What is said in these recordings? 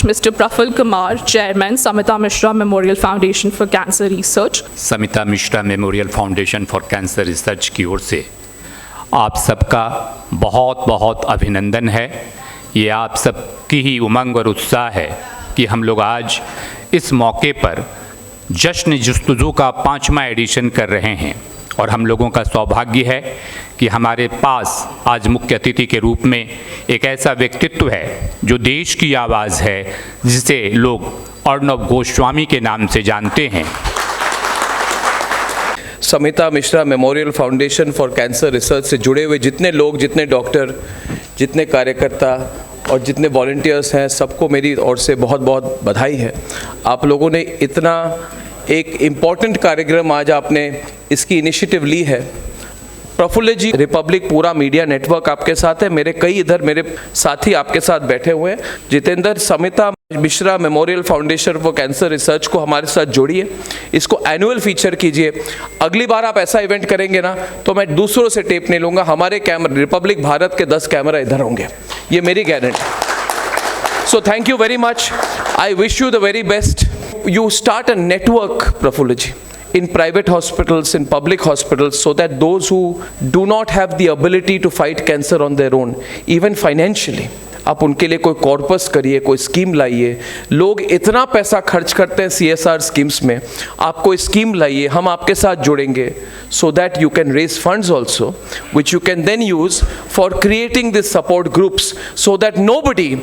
Mr. Praful Kumar, Chairman, Samita Mishra Memorial Foundation for Cancer Research. Samita Mishra memorial foundation for cancer research की ओर से आप सबका बहुत बहुत अभिनंदन है। ये आप सबकी ही उमंग और उत्साह है कि हम लोग आज इस मौके पर जश्न जुस्तजू का 5वां एडिशन कर रहे हैं और हम लोगों का सौभाग्य है कि हमारे पास आज मुख्य अतिथि के रूप में एक ऐसा व्यक्तित्व है जो देश की आवाज़ है, जिसे लोग अर्णब गोस्वामी के नाम से जानते हैं। Samita Mishra memorial foundation for cancer research से जुड़े हुए जितने लोग, जितने डॉक्टर, जितने कार्यकर्ता और जितने वॉलंटियर्स हैं, सबको मेरी ओर से बहुत बहुत बधाई है। आप लोगों ने इतना एक इम्पॉर्टेंट कार्यक्रम आज आपने इसकी इनिशिएटिव ली है। प्रफुल्ल जी, रिपब्लिक पूरा मीडिया नेटवर्क आपके साथ है। मेरे कई इधर मेरे साथी आपके साथ बैठे हुए हैं। Jitendra, Samita Mishra memorial foundation for cancer research को हमारे साथ जोड़िए, इसको एनुअल फीचर कीजिए। अगली बार आप ऐसा इवेंट करेंगे ना तो मैं दूसरों से टेप नहीं लूँगा, हमारे कैमरा, रिपब्लिक भारत के 10 कैमरा इधर होंगे, ये मेरी guarantee. So thank you very much, I wish you the very best. You start a network, Prafulla ji, in private hospitals, in public hospitals, so that those who do not have the ability to fight cancer on their own, even financially, आप उनके लिए कोई corpus करिए, कोई scheme लाइए। लोग इतना पैसा खर्च करते हैं CSR स्कीम्स में, आप कोई स्कीम लाइए, हम आपके साथ जुड़ेंगे, so that you can raise funds also, which you can then use for creating these support groups, so that nobody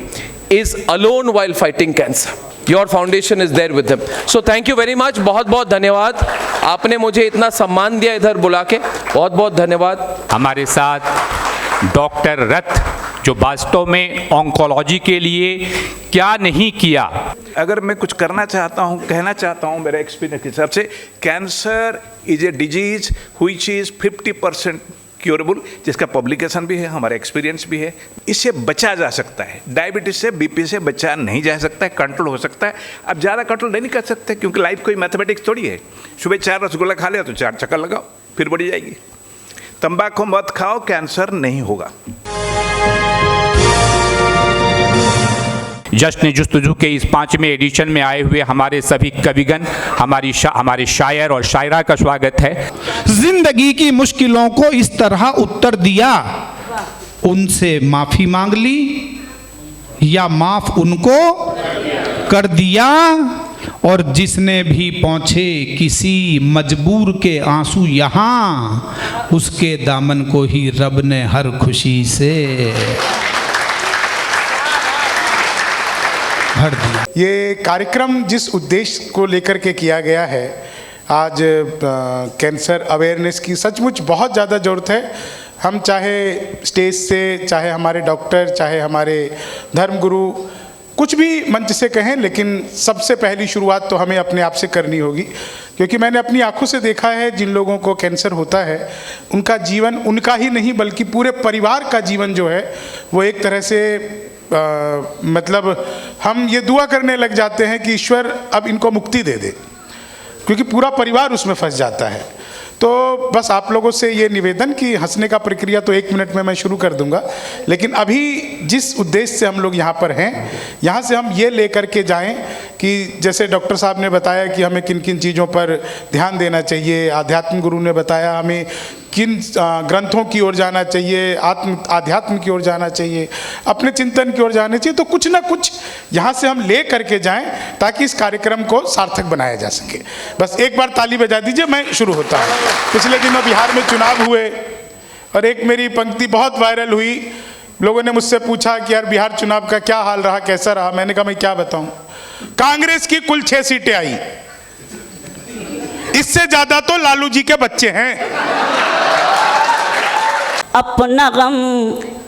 is alone while fighting cancer. Your foundation is there with them. So thank you very much. बहुत बहुत धन्यवाद, आपने मुझे इतना सम्मान दिया इधर बुला के, बहुत बहुत धन्यवाद। हमारे साथ डॉक्टर रथ, जो वास्तव में ऑन्कोलॉजी के लिए क्या नहीं किया। अगर मैं कुछ करना चाहता हूँ, कहना चाहता हूँ, मेरे एक्सपीरियंस के हिसाब से, cancer is a disease which is 50% curable, जिसका पब्लिकेशन भी है, हमारा एक्सपीरियंस भी है। इससे बचा जा सकता है। डायबिटीज से, बीपी से बचा नहीं जा सकता है, कंट्रोल हो सकता है। अब ज़्यादा कंट्रोल नहीं कर सकते, क्योंकि लाइफ कोई मैथमेटिक्स थोड़ी है। सुबह 4 रसगुल्ला खा लिया तो 4 चक्कर लगाओ, फिर बढ़ी जाएगी। तंबाकू मत खाओ, कैंसर नहीं होगा। जश्न जुस्तजू के इस 5वें एडिशन में आए हुए हमारे सभी कविगण, हमारे शायर और शायरा का स्वागत है। जिंदगी की मुश्किलों को इस तरह उत्तर दिया, उनसे माफी मांग ली या माफ उनको कर दिया, और जिसने भी पहुंचे किसी मजबूर के आंसू यहाँ, उसके दामन को ही रब ने हर खुशी से भर दिया। ये कार्यक्रम जिस उद्देश्य को लेकर के किया गया है, आज कैंसर अवेयरनेस की सचमुच बहुत ज़्यादा ज़रूरत है। हम चाहे स्टेज से, चाहे हमारे डॉक्टर, चाहे हमारे धर्मगुरु कुछ भी मंच से कहें, लेकिन सबसे पहली शुरुआत तो हमें अपने आप से करनी होगी। क्योंकि मैंने अपनी आंखों से देखा है, जिन लोगों को कैंसर होता है, उनका जीवन, उनका ही नहीं बल्कि पूरे परिवार का जीवन जो है वो एक तरह से मतलब हम ये दुआ करने लग जाते हैं कि ईश्वर अब इनको मुक्ति दे दे, क्योंकि पूरा परिवार उसमें फंस जाता है। तो बस आप लोगों से ये निवेदन कि हंसने का प्रक्रिया तो 1 मिनट में मैं शुरू कर दूंगा, लेकिन अभी जिस उद्देश्य से हम लोग यहाँ पर हैं, यहाँ से हम ये लेकर के जाएं कि जैसे डॉक्टर साहब ने बताया कि हमें किन किन चीज़ों पर ध्यान देना चाहिए, आध्यात्म गुरु ने बताया हमें किन ग्रंथों की ओर जाना चाहिए, आध्यात्म की ओर जाना चाहिए, अपने चिंतन की ओर जाना चाहिए। तो कुछ ना कुछ यहाँ से हम ले करके जाएं ताकि इस कार्यक्रम को सार्थक बनाया जा सके। बस एक बार ताली बजा दीजिए, मैं शुरू होता हूँ। पिछले दिनों बिहार में चुनाव हुए और एक मेरी पंक्ति बहुत वायरल हुई। लोगों ने मुझसे पूछा कि यार बिहार चुनाव का क्या हाल रहा, कैसा रहा। मैंने कहा मैं क्या बताऊँ, कांग्रेस की कुल 6 सीटें आई, इससे ज्यादा तो लालू जी के बच्चे हैं। अपना गम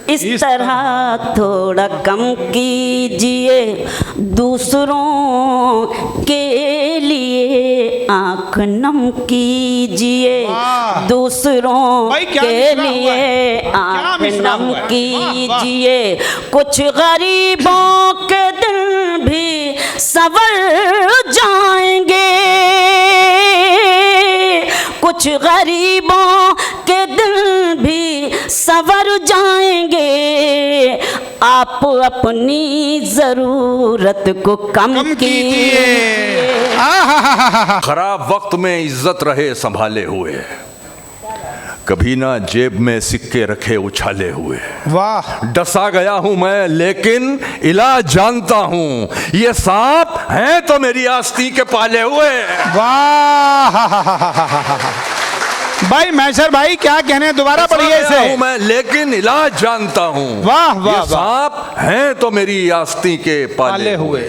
इस तरह थोड़ा कम कीजिए, दूसरों के लिए आँख नम कीजिए, दूसरों के लिए आँख नम कीजिए। कुछ गरीबों के दिल भी संवर जाएंगे, कुछ गरीबों के दिल भी संवर जाएंगे। आप अपनी जरूरत को कम कीजिए। खराब वक्त में इज्जत रहे संभाले हुए, कभी ना जेब में सिक्के रखे उछाले हुए। वाह, डसा गया हूं मैं लेकिन इलाज जानता हूं, ये सांप हैं तो मेरी आस्तीन के पाले हुए। वाह भाई मैसर भाई क्या कहने, दोबारा पढ़िए इसे। हूं मैं लेकिन इलाज जानता हूं, वाह वाह, ये सांप हैं तो मेरी आस्तीन के पाले हुए।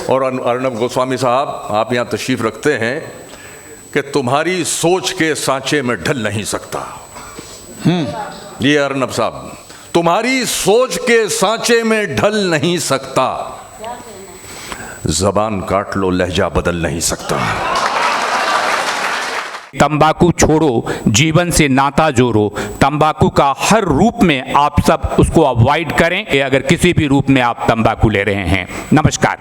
और अर्नब गोस्वामी साहब, आप यहां तशरीफ रखते हैं कि तुम्हारी सोच के सांचे में ढल नहीं सकता। ये अर्नब साहब, तुम्हारी सोच के सांचे में ढल नहीं सकता, जबान काट लो लहजा बदल नहीं सकता। तंबाकू छोड़ो, जीवन से नाता जोड़ो। तंबाकू का हर रूप में आप सब उसको अवॉइड करें, अगर किसी भी रूप में आप तंबाकू ले रहे हैं। नमस्कार।